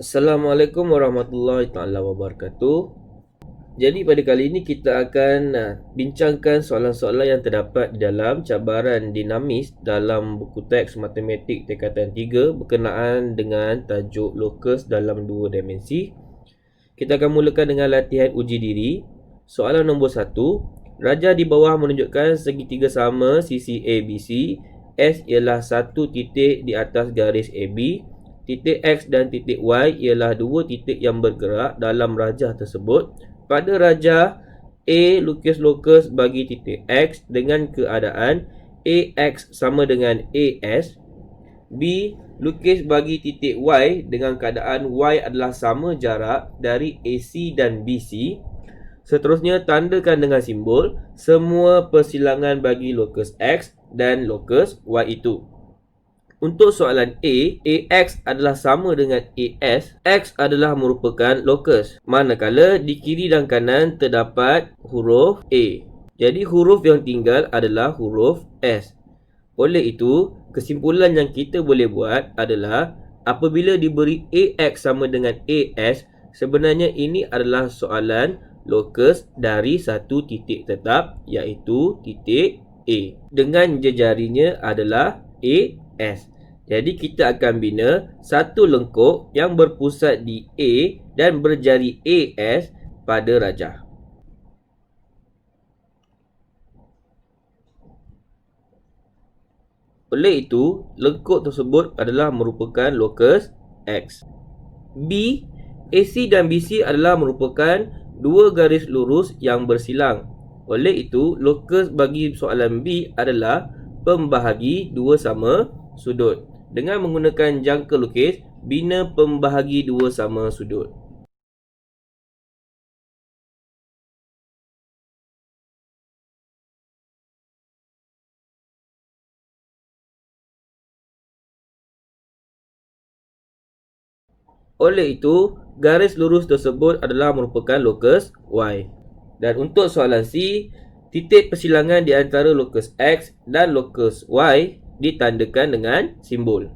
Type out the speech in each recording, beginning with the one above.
Assalamualaikum warahmatullahi taala wabarakatuh. Jadi pada kali ini kita akan bincangkan soalan-soalan yang terdapat di dalam cabaran dinamis dalam buku teks matematik tingkatan 3 berkenaan dengan tajuk lokus dalam dua dimensi. Kita akan mulakan dengan latihan uji diri. Soalan nombor 1. Raja di bawah menunjukkan segitiga sama sisi ABC. S ialah satu titik di atas garis AB. Titik X dan titik Y ialah dua titik yang bergerak dalam rajah tersebut. Pada rajah A, lukis lokus bagi titik X dengan keadaan AX sama dengan AS. B. Lukis bagi titik Y dengan keadaan Y adalah sama jarak dari AC dan BC. Seterusnya, tandakan dengan simbol semua persilangan bagi lokus X dan lokus Y itu. Untuk soalan A, AX adalah sama dengan AS. X adalah merupakan lokus, manakala di kiri dan kanan terdapat huruf A. Jadi huruf yang tinggal adalah huruf S. Oleh itu, kesimpulan yang kita boleh buat adalah apabila diberi AX sama dengan AS, sebenarnya ini adalah soalan lokus dari satu titik tetap, iaitu titik A. Dengan jejarinya adalah AS. Jadi kita akan bina satu lengkuk yang berpusat di A dan berjari AS pada rajah. Oleh itu, lengkuk tersebut adalah merupakan lokus X. B, AC dan BC adalah merupakan dua garis lurus yang bersilang. Oleh itu, lokus bagi soalan B adalah pembahagi dua sama sudut. Dengan menggunakan jangka lukis, bina pembahagi dua sama sudut. Oleh itu, garis lurus tersebut adalah merupakan lokus Y. Dan untuk soalan C, titik persilangan di antara lokus X dan lokus Y ditandakan dengan simbol.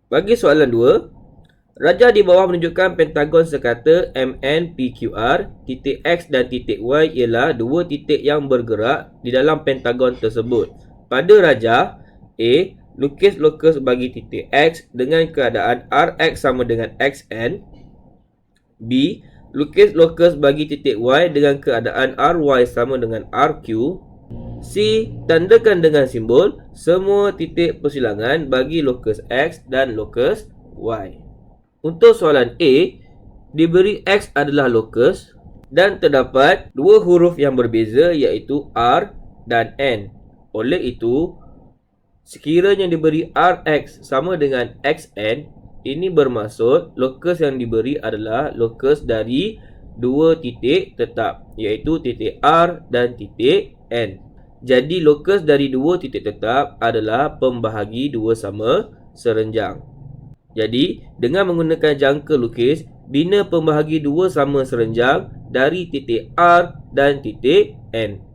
Bagi soalan 2, raja di bawah menunjukkan pentagon sekata MNPQR. Titik X dan titik Y ialah dua titik yang bergerak di dalam pentagon tersebut. Pada rajah A, lukis lokus bagi titik X dengan keadaan RX sama dengan XN. B, lukis lokus bagi titik Y dengan keadaan RY sama dengan RQ. C, tandakan dengan simbol semua titik persilangan bagi lokus X dan lokus Y. Untuk soalan A, diberi X adalah lokus dan terdapat dua huruf yang berbeza iaitu R dan N. Oleh itu, sekiranya diberi RX sama dengan XN, ini bermaksud lokus yang diberi adalah lokus dari dua titik tetap, iaitu titik R dan titik N. Jadi lokus dari dua titik tetap adalah pembahagi dua sama serenjang. Jadi, dengan menggunakan jangka lukis, bina pembahagi dua sama serenjang dari titik R dan titik N.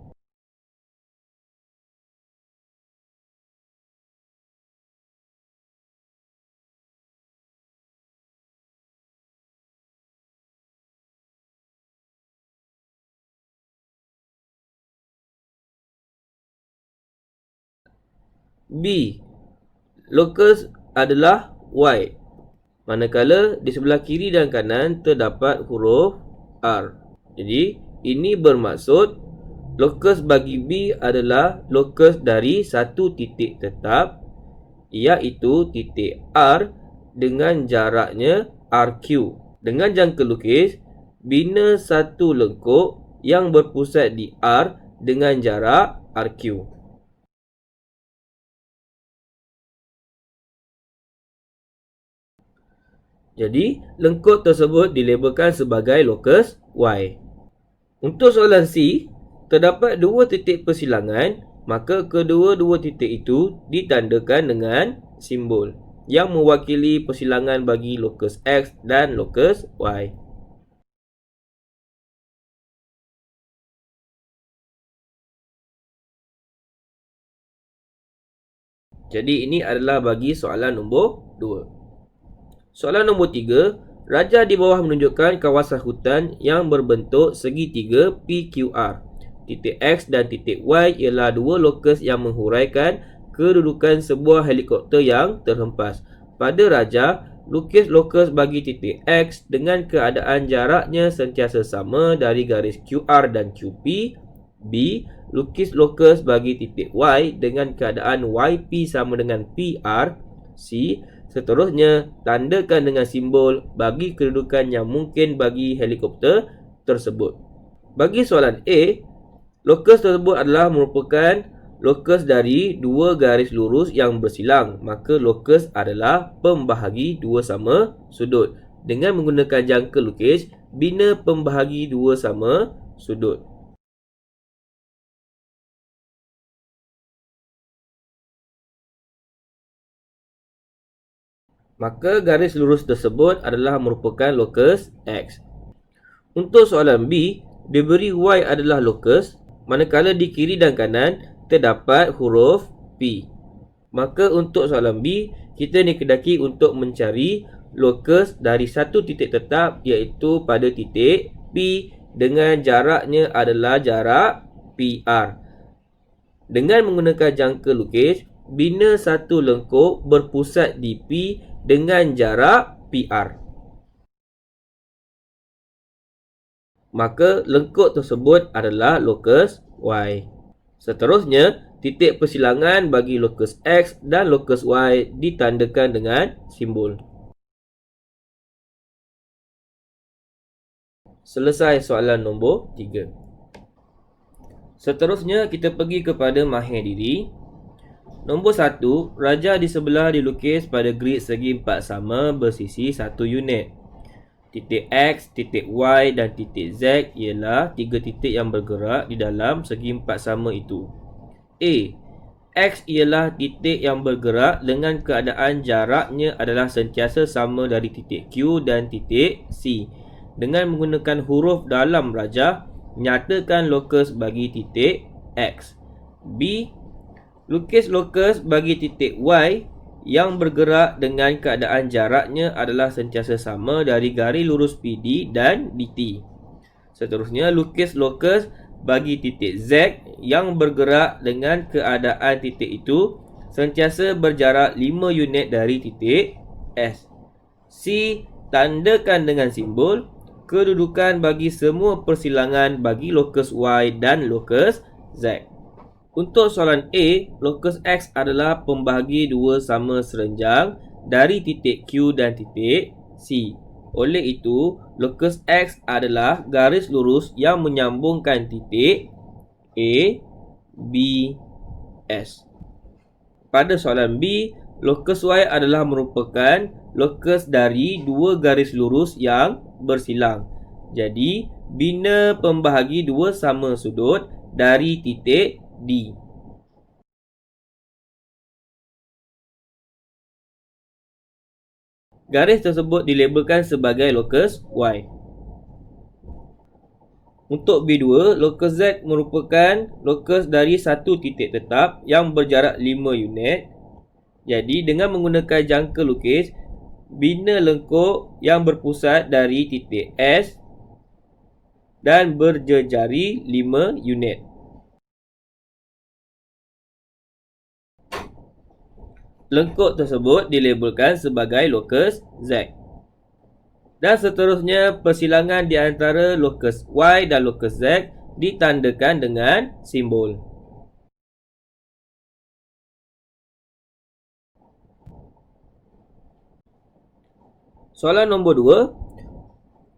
B, lokus adalah Y, manakala di sebelah kiri dan kanan terdapat huruf R. Jadi, ini bermaksud lokus bagi B adalah lokus dari satu titik tetap, iaitu titik R dengan jaraknya RQ. Dengan jangka lukis, bina satu lengkuk yang berpusat di R dengan jarak RQ. Jadi, lengkuk tersebut dilabelkan sebagai lokus Y. Untuk soalan C, terdapat dua titik persilangan, maka kedua-dua titik itu ditandakan dengan simbol yang mewakili persilangan bagi lokus X dan lokus Y. Jadi ini adalah bagi soalan nombor 2. Soalan nombor 3. Raja di bawah menunjukkan kawasan hutan yang berbentuk segitiga PQR. Titik X dan titik Y ialah dua lokus yang menghuraikan kedudukan sebuah helikopter yang terhempas. Pada raja, lukis lokus bagi titik X dengan keadaan jaraknya sentiasa sama dari garis QR dan QP. B. Lukis lokus bagi titik Y dengan keadaan YP sama dengan PR. C. Seterusnya, tandakan dengan simbol bagi kedudukan yang mungkin bagi helikopter tersebut. Bagi soalan A, lokus tersebut adalah merupakan lokus dari dua garis lurus yang bersilang. Maka lokus adalah pembahagi dua sama sudut. Dengan menggunakan jangka lukis, bina pembahagi dua sama sudut. Maka garis lurus tersebut adalah merupakan lokus X. Untuk soalan B, diberi Y adalah lokus, manakala di kiri dan kanan terdapat huruf P. Maka untuk soalan B, kita dikehendaki untuk mencari lokus dari satu titik tetap, iaitu pada titik P dengan jaraknya adalah jarak PR. Dengan menggunakan jangka lukis, bina satu lengkuk berpusat di P dengan jarak PR. Maka lengkuk tersebut adalah lokus Y. Seterusnya, titik persilangan bagi lokus X dan lokus Y ditandakan dengan simbol. Selesai soalan nombor 3. Seterusnya, kita pergi kepada mahir diri. Nombor 1, raja di sebelah dilukis pada grid segi empat sama bersisi 1 unit. Titik X, titik Y dan titik Z ialah tiga titik yang bergerak di dalam segi empat sama itu. A. X ialah titik yang bergerak dengan keadaan jaraknya adalah sentiasa sama dari titik Q dan titik C. Dengan menggunakan huruf dalam raja, nyatakan lokus bagi titik X. B. Lukis lokus bagi titik Y yang bergerak dengan keadaan jaraknya adalah sentiasa sama dari garis lurus PD dan DT. Seterusnya, lukis lokus bagi titik Z yang bergerak dengan keadaan titik itu sentiasa berjarak 5 unit dari titik S. C. Tandakan dengan simbol kedudukan bagi semua persilangan bagi lokus Y dan lokus Z. Untuk soalan A, lokus X adalah pembahagi dua sama serenjang dari titik Q dan titik C. Oleh itu, lokus X adalah garis lurus yang menyambungkan titik A, B, S. Pada soalan B, lokus Y adalah merupakan lokus dari dua garis lurus yang bersilang. Jadi, bina pembahagi dua sama sudut dari titik D. Garis tersebut dilabelkan sebagai lokus Y. Untuk B2, lokus Z merupakan lokus dari satu titik tetap yang berjarak 5 unit. Jadi, dengan menggunakan jangka lukis, bina lengkuk yang berpusat dari titik S dan berjejari 5 unit. Lengkuk tersebut dilabelkan sebagai lokus Z. Dan seterusnya, persilangan di antara lokus Y dan lokus Z ditandakan dengan simbol. Soalan nombor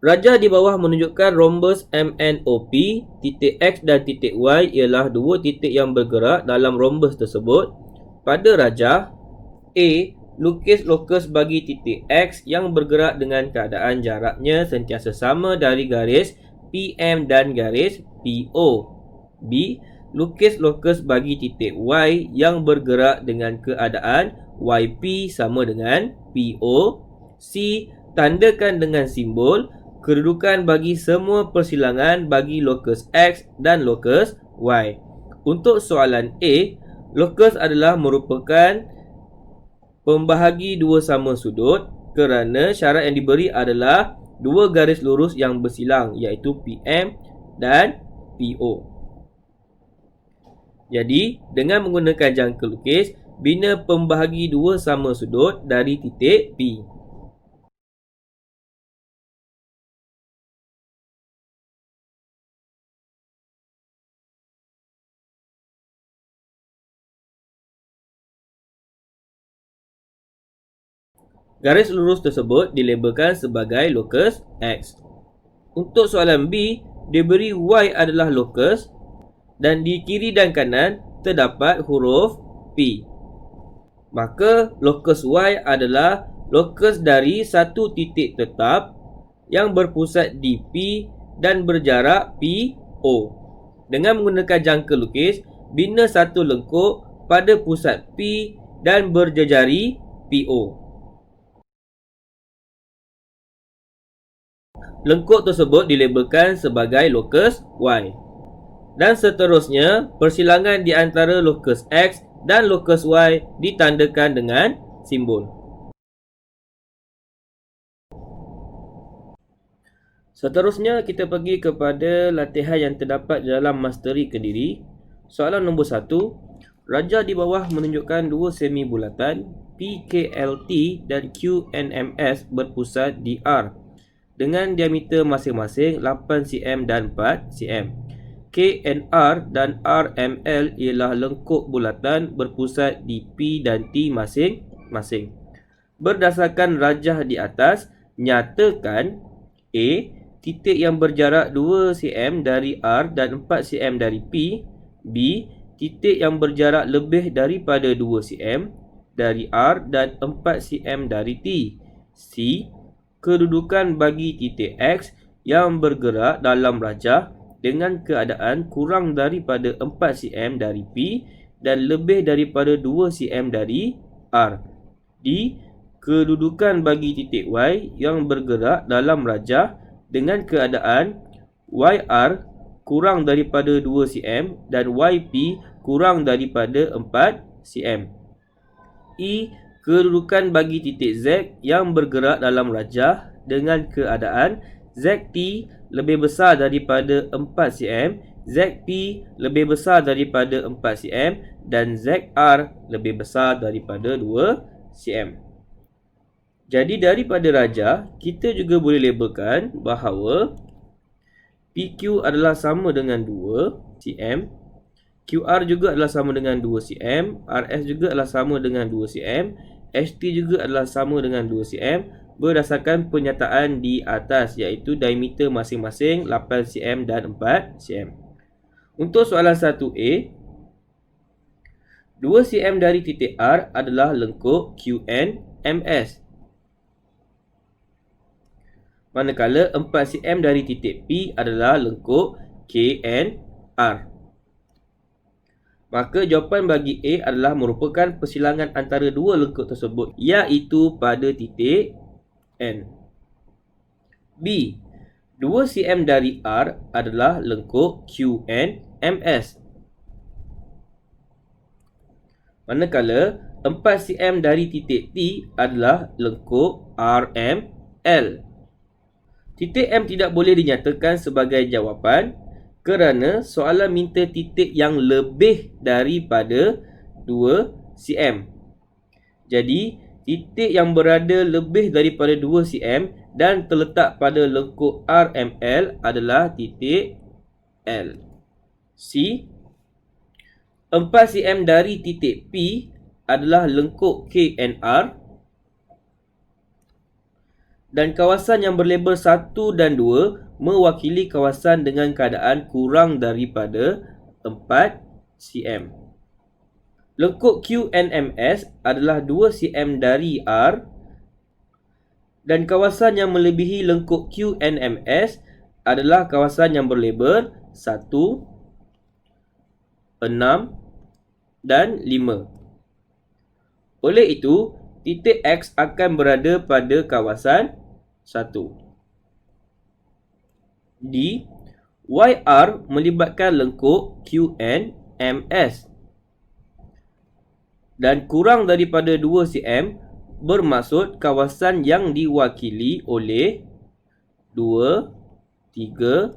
2. Raja di bawah menunjukkan rhombus MNOP, titik X dan titik Y ialah dua titik yang bergerak dalam rhombus tersebut. Pada raja, A. Lukis lokus bagi titik X yang bergerak dengan keadaan jaraknya sentiasa sama dari garis PM dan garis PO. B. Lukis lokus bagi titik Y yang bergerak dengan keadaan YP sama dengan PO. C. Tandakan dengan simbol kedudukan bagi semua persilangan bagi lokus X dan lokus Y. Untuk soalan A, lokus adalah merupakan pembahagi dua sama sudut kerana syarat yang diberi adalah dua garis lurus yang bersilang iaitu PM dan PO. Jadi, dengan menggunakan jangka lukis, bina pembahagi dua sama sudut dari titik P. Garis lurus tersebut dilabelkan sebagai lokus X. Untuk soalan B, diberi Y adalah lokus dan di kiri dan kanan terdapat huruf P. Maka lokus Y adalah lokus dari satu titik tetap yang berpusat di P dan berjarak PO. Dengan menggunakan jangka lukis, bina satu lengkuk pada pusat P dan berjejari PO. Lengkuk tersebut dilabelkan sebagai lokus Y. Dan seterusnya, persilangan di antara lokus X dan lokus Y ditandakan dengan simbol. Seterusnya, kita pergi kepada latihan yang terdapat dalam Masteri Kediri. Soalan nombor 1. Raja di bawah menunjukkan dua semi bulatan PKLT dan QNMS berpusat di R dengan diameter masing-masing 8 cm dan 4 cm. KNR dan RML ialah lengkuk bulatan berpusat di P dan T masing-masing. Berdasarkan rajah di atas, nyatakan A. Titik yang berjarak 2 cm dari R dan 4 cm dari P. B. Titik yang berjarak lebih daripada 2 cm dari R dan 4 cm dari T. C. Kedudukan bagi titik X yang bergerak dalam rajah dengan keadaan kurang daripada 4 cm dari P dan lebih daripada 2 cm dari R. D. Kedudukan bagi titik Y yang bergerak dalam rajah dengan keadaan YR kurang daripada 2 cm dan YP kurang daripada 4 cm. E. Kedudukan bagi titik Z yang bergerak dalam rajah dengan keadaan ZT lebih besar daripada 4 cm, ZP lebih besar daripada 4 cm dan ZR lebih besar daripada 2 cm. Jadi daripada rajah, kita juga boleh labelkan bahawa PQ adalah sama dengan 2 cm, QR juga adalah sama dengan 2 cm, RS juga adalah sama dengan 2 cm, HT juga adalah sama dengan 2 cm berdasarkan pernyataan di atas iaitu diameter masing-masing 8 cm dan 4 cm. Untuk soalan 1A, 2 cm dari titik R adalah lengkuk QNMS. Manakala 4 cm dari titik P adalah lengkuk KNR. Maka jawapan bagi A adalah merupakan persilangan antara dua lengkuk tersebut iaitu pada titik N. B. 2 cm dari R adalah lengkuk QNMS. Manakala 4 cm dari titik T adalah lengkuk RML. Titik M tidak boleh dinyatakan sebagai jawapan kerana soalan minta titik yang lebih daripada 2 cm. Jadi, titik yang berada lebih daripada 2 cm dan terletak pada lengkuk RML adalah titik L. C. 4 cm dari titik P adalah lengkuk KNR dan kawasan yang berlabel 1 dan 2 mewakili kawasan dengan keadaan kurang daripada 4 cm. Lengkuk QNMS adalah 2 cm dari R dan kawasan yang melebihi lengkuk QNMS adalah kawasan yang berlabel 1, 6 dan 5. Oleh itu, titik X akan berada pada kawasan 1. D. YR melibatkan lengkuk QNMS dan kurang daripada 2 cm bermaksud kawasan yang diwakili oleh 2, 3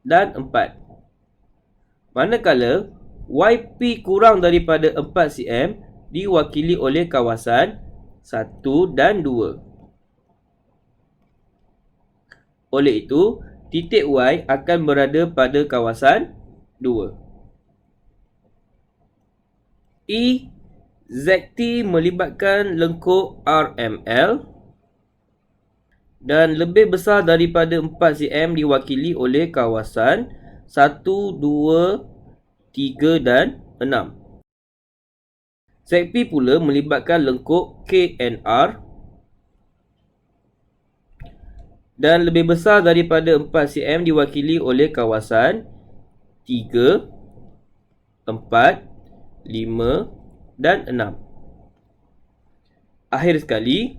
dan 4. Manakala YP kurang daripada 4 cm diwakili oleh kawasan 1 dan 2. Oleh itu, titik Y akan berada pada kawasan 2. E. ZT melibatkan lengkuk RML dan lebih besar daripada 4 cm diwakili oleh kawasan 1, 2, 3 dan 6. ZP pula melibatkan lengkuk KNR dan lebih besar daripada 4 cm diwakili oleh kawasan 3, 4, 5 dan 6. Akhir sekali,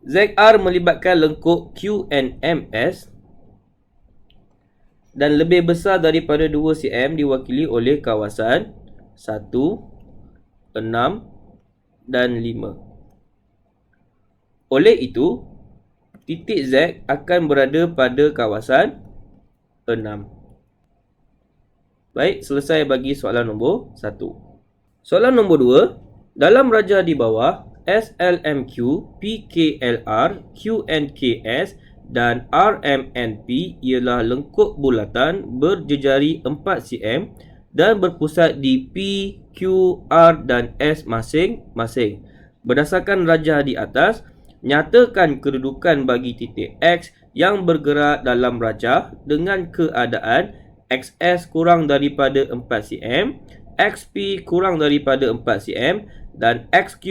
ZR melibatkan lengkuk QNMS dan lebih besar daripada 2 cm diwakili oleh kawasan 1, 6 dan 5. Oleh itu, titik Z akan berada pada kawasan 6. Baik, selesai bagi soalan nombor 1. Soalan nombor 2. Dalam raja di bawah, SLMQ, PKLR, QNKS dan RMNP ialah lengkuk bulatan berjejari 4 cm dan berpusat di P, Q, R dan S masing-masing. Berdasarkan rajah di atas, nyatakan kedudukan bagi titik X yang bergerak dalam rajah dengan keadaan XS kurang daripada 4 cm, XP kurang daripada 4 cm dan XQ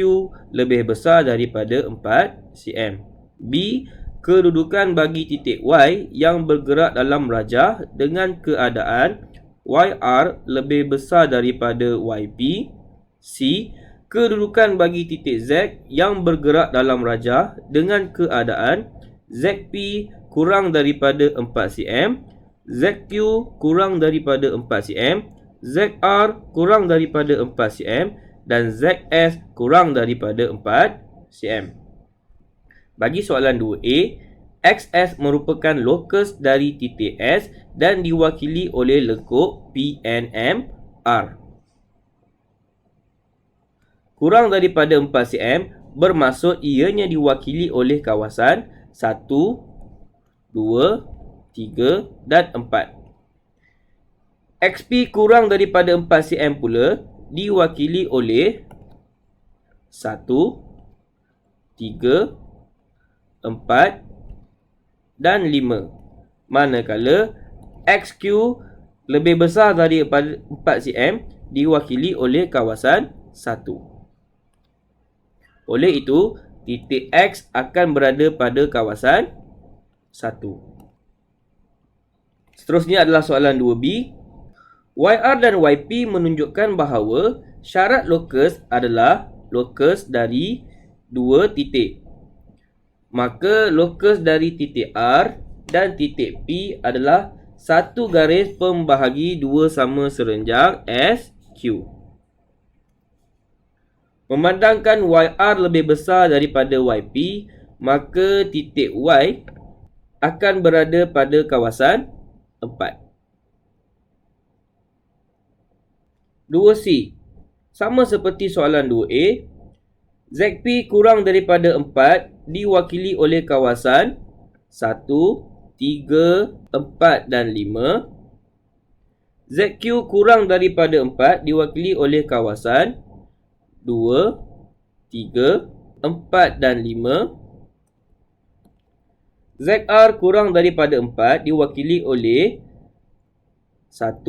lebih besar daripada 4 cm. B. Kedudukan bagi titik Y yang bergerak dalam rajah dengan keadaan YR lebih besar daripada YP. C. Kedudukan bagi titik Z yang bergerak dalam rajah dengan keadaan ZP kurang daripada 4 cm, ZQ kurang daripada 4 cm, ZR kurang daripada 4 cm dan ZS kurang daripada 4 cm. Bagi soalan 2A, XS merupakan lokus dari titik S dan diwakili oleh lengkuk PNMR. Kurang daripada 4 cm bermaksud ianya diwakili oleh kawasan 1, 2, 3 dan 4. XP kurang daripada 4 cm pula diwakili oleh 1, 3, 4 dan 5. Manakala XQ lebih besar daripada 4 cm diwakili oleh kawasan 1. Oleh itu, titik X akan berada pada kawasan 1. Seterusnya adalah soalan 2B. YR dan YP menunjukkan bahawa syarat lokus adalah lokus dari 2 titik. Maka lokus dari titik R dan titik P adalah satu garis pembahagi 2 sama serenjang SQ. Memandangkan YR lebih besar daripada YP, maka titik Y akan berada pada kawasan 4. 2C. Sama seperti soalan 2A, ZP kurang daripada 4 diwakili oleh kawasan 1, 3, 4 dan 5. ZQ kurang daripada 4 diwakili oleh kawasan 2, 3, 4 dan 5. ZR kurang daripada 4 diwakili oleh 1,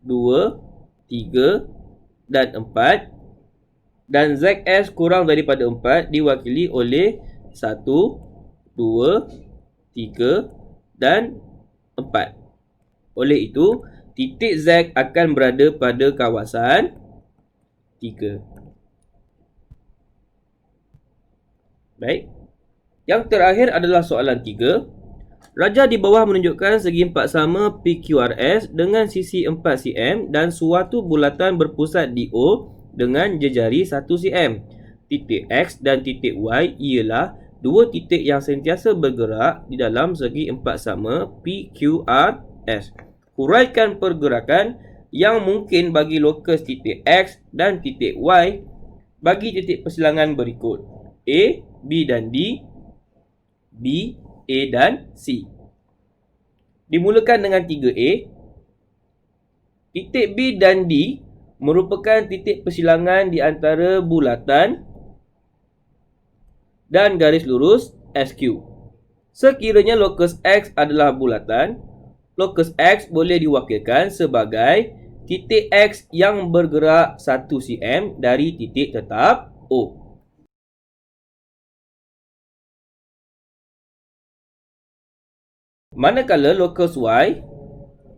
2, 3 dan 4. Dan ZS kurang daripada 4 diwakili oleh 1, 2, 3 dan 4. Oleh itu, titik Z akan berada pada kawasan 3. Baik. Yang terakhir adalah soalan 3. Rajah di bawah menunjukkan segi empat sama PQRS dengan sisi 4 cm dan suatu bulatan berpusat di O dengan jejari 1 cm. Titik X dan titik Y ialah dua titik yang sentiasa bergerak di dalam segi empat sama PQRS. Huraikan pergerakan yang mungkin bagi lokus titik X dan titik Y bagi titik persilangan berikut: A, B dan D, B, A dan C. Dimulakan dengan 3A. Titik B dan D merupakan titik persilangan di antara bulatan dan garis lurus SQ. Sekiranya lokus X adalah bulatan, lokus X boleh diwakilkan sebagai titik X yang bergerak 1 cm dari titik tetap O. Manakala lokus Y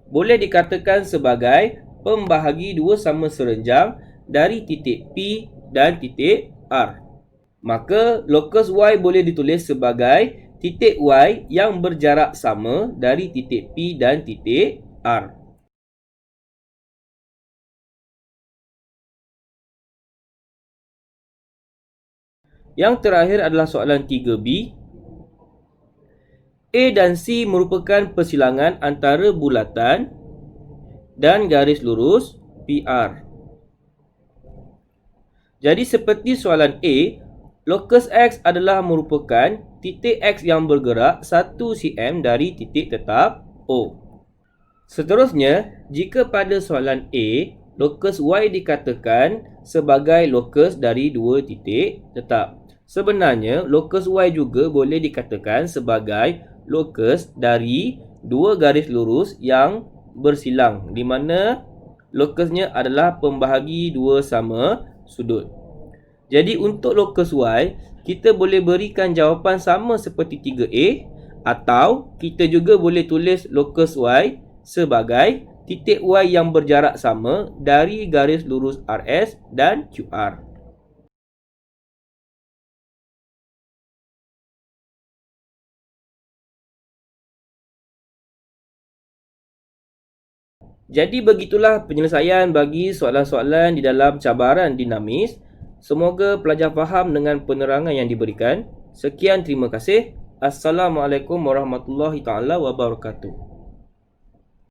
boleh dikatakan sebagai pembahagi dua sama serenjang dari titik P dan titik R. Maka lokus Y boleh ditulis sebagai titik Y yang berjarak sama dari titik P dan titik R. Yang terakhir adalah soalan 3B. A dan C merupakan persilangan antara bulatan dan garis lurus PR. Jadi seperti soalan A, lokus X adalah merupakan titik X yang bergerak 1 cm dari titik tetap O. Seterusnya, jika pada soalan A, lokus Y dikatakan sebagai lokus dari dua titik tetap. Sebenarnya, lokus Y juga boleh dikatakan sebagai lokus dari dua garis lurus yang bersilang, di mana lokusnya adalah pembahagi dua sama sudut. Jadi untuk lokus Y, kita boleh berikan jawapan sama seperti 3A, atau kita juga boleh tulis lokus Y sebagai titik Y yang berjarak sama dari garis lurus RS dan QR. Jadi begitulah penyelesaian bagi soalan-soalan di dalam cabaran dinamis. Semoga pelajar faham dengan penerangan yang diberikan. Sekian, terima kasih. Assalamualaikum warahmatullahi taala wabarakatuh.